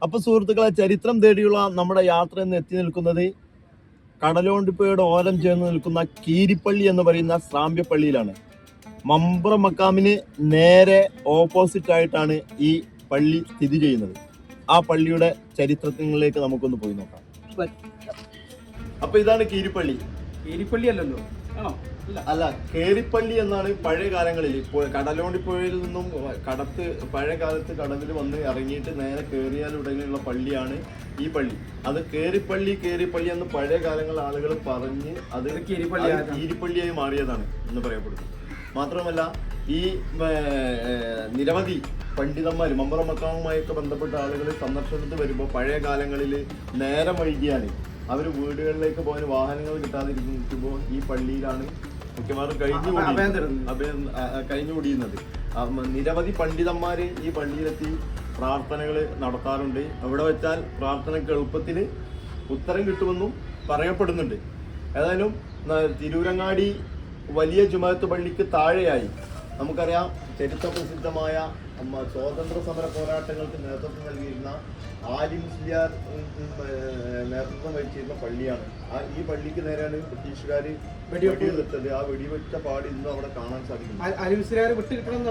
അപ്പൊ സുഹൃത്തുക്കളെ, ചരിത്രം തേടിയുള്ള നമ്മുടെ യാത്ര എന്ന് എത്തി നിൽക്കുന്നത് കടലോണ്ടിപ്പുഴയുടെ ഓരം ചേർന്ന് നിൽക്കുന്ന കീരിപ്പള്ളി എന്ന് പറയുന്ന ശ്രാമ്യപ്പള്ളിയിലാണ്. മമ്പുറം മക്കാമിന് നേരെ ഓപ്പോസിറ്റ് ആയിട്ടാണ് ഈ പള്ളി സ്ഥിതി ചെയ്യുന്നത്. ആ പള്ളിയുടെ ചരിത്രങ്ങളിലേക്ക് നമുക്കൊന്ന് പോയി നോക്കാം. അപ്പൊ ഇതാണ് കീരിപ്പള്ളി. കീരിപ്പള്ളി അല്ലല്ലോ, ആണോ? അല്ല, കേരിപ്പള്ളി എന്നാണ് പഴയ കാലങ്ങളിൽ. കടലോണ്ടിപ്പുഴയിൽ നിന്നും പഴയ കാലത്ത് കടലിൽ വന്ന് ഇറങ്ങിയിട്ട് നേരെ കേറിയാലുടനെയുള്ള പള്ളിയാണ് ഈ പള്ളി. അത് കേരിപ്പള്ളി എന്ന് പഴയ കാലങ്ങളിൽ ആളുകൾ പറഞ്ഞ് അത് കീരിപ്പള്ളിയായി മാറിയതാണ് എന്ന് പറയപ്പെടുന്നു. മാത്രമല്ല, ഈ നിരവധി പണ്ഡിതന്മാർ മമ്പുറം മക്കാമുമായൊക്കെ ബന്ധപ്പെട്ട ആളുകൾ സന്ദർശനത്തിൽ വരുമ്പോൾ പഴയ കാലങ്ങളിൽ നേരം വൈകിയാൽ അവർ വീടുകളിലേക്ക് പോകാൻ വാഹനങ്ങൾ കിട്ടാതിരിക്കുമ്പോൾ ഈ പള്ളിയിലാണ് മിക്കവാറും കഴിഞ്ഞുകൂടിയുന്നത്. നിരവധി പണ്ഡിതന്മാർ ഈ പള്ളിയിലെത്തി പ്രാർത്ഥനകൾ നടത്താറുണ്ട്. അവിടെ വെച്ചാൽ പ്രാർത്ഥനയ്ക്ക് എളുപ്പത്തിൽ ഉത്തരം കിട്ടുമെന്നും പറയപ്പെടുന്നുണ്ട്. ഏതായാലും തിരൂരങ്ങാടി വലിയ ജുമാഅത്ത് പള്ളിക്ക് താഴെയായി നമുക്കറിയാം ചരിത്ര പ്രസിദ്ധമായ സ്വാതന്ത്ര്യ സമര പോരാട്ടങ്ങൾക്ക് നേതൃത്വം നൽകിയിരുന്ന ആലി മുസ്ലിയാർ നേതൃത്വം വഹിച്ചിരുന്ന പള്ളിയാണ്. ഈ പള്ളിക്ക് നേരെയാണ് ബ്രിട്ടീഷുകാർ വെടിവെച്ചത്. ആ വെടിവെച്ച പാട് ഇന്നും അവിടെ കാണാൻ സാധിക്കും. വിട്ടുകിട്ടണം എന്ന്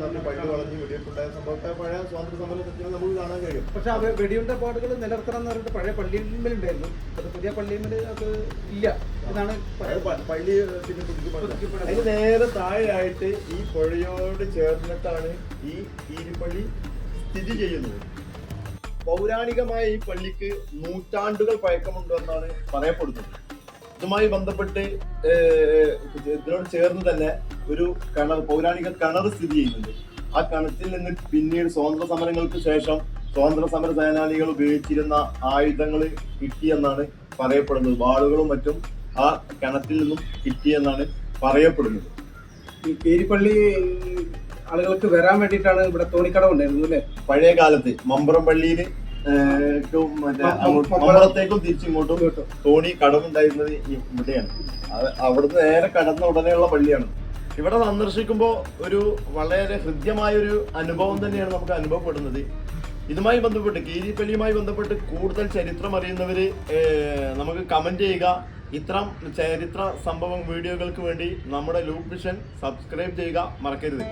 പറഞ്ഞ പള്ളി വളഞ്ഞ് വെടിവെപ്പുണ്ടായ സംഭവത്തെ പഴയ സ്വാതന്ത്ര്യ സമരത്തിൽ നമുക്ക് കാണാൻ കഴിയും. പക്ഷെ ആ വെടിയുണ്ട പാടുകൾ നിലനിർത്തണം എന്ന് പറഞ്ഞിട്ട് പഴയ പള്ളിയിലുണ്ടായിരുന്നു. പുതിയ പള്ളിയിൽ അത് ഇല്ല എന്നാണ് പള്ളി. അതിന് നേരെ താഴെയായിട്ട് ഈ പുഴയോട് ചേർന്നിട്ടാണ് ഈ കീരിപ്പള്ളി സ്ഥിതി ചെയ്യുന്നത്. പൗരാണികമായ ഈ പള്ളിക്ക് നൂറ്റാണ്ടുകൾ പഴക്കമുണ്ടെന്നാണ് പറയപ്പെടുന്നത്. ഇതുമായി ബന്ധപ്പെട്ട് ഇതിനോട് ചേർന്ന് തന്നെ ഒരു പൗരാണിക കിണർ സ്ഥിതി ചെയ്യുന്നുണ്ട്. ആ കിണറ്റിൽ നിന്ന് പിന്നീട് സ്വാതന്ത്ര്യ സമരങ്ങൾക്ക് ശേഷം സ്വാതന്ത്ര്യ സമര സേനാനികൾ ഉപയോഗിച്ചിരുന്ന ആയുധങ്ങൾ കിട്ടിയെന്നാണ് പറയപ്പെടുന്നത്. വാളുകളും മറ്റും ആ കിണറ്റിൽ നിന്നും കിട്ടിയെന്നാണ് പറയപ്പെടുന്നത്. ഈ കീരിപ്പള്ളി ആളുകൾക്ക് വരാൻ വേണ്ടിയിട്ടാണ് ഇവിടെ തോണിക്കടവ് ഉണ്ടായിരുന്നു അല്ലേ? പഴയ കാലത്ത് മമ്പുറം പള്ളിയിൽ മമ്പുറത്തേക്കും തിരിച്ചിങ്ങോട്ടും തോണി കടവുണ്ടായിരുന്നത് ഇവിടെയാണ്. അവിടുന്ന് നേരെ കടന്ന ഉടനെയുള്ള പള്ളിയാണ്. ഇവിടെ സന്ദർശിക്കുമ്പോൾ ഒരു വളരെ ഹൃദ്യമായൊരു അനുഭവം തന്നെയാണ് നമുക്ക് അനുഭവപ്പെടുന്നത്. ഇതുമായി ബന്ധപ്പെട്ട് കീരിപ്പള്ളിയുമായി ബന്ധപ്പെട്ട് കൂടുതൽ ചരിത്രം അറിയുന്നവര് നമുക്ക് കമന്റ് ചെയ്യുക. ഇത്തരം ചരിത്ര സംഭവം വീഡിയോകൾക്ക് വേണ്ടി നമ്മുടെ ലൂപ്പ് വിഷൻ സബ്സ്ക്രൈബ് ചെയ്യുക മറക്കരുത്.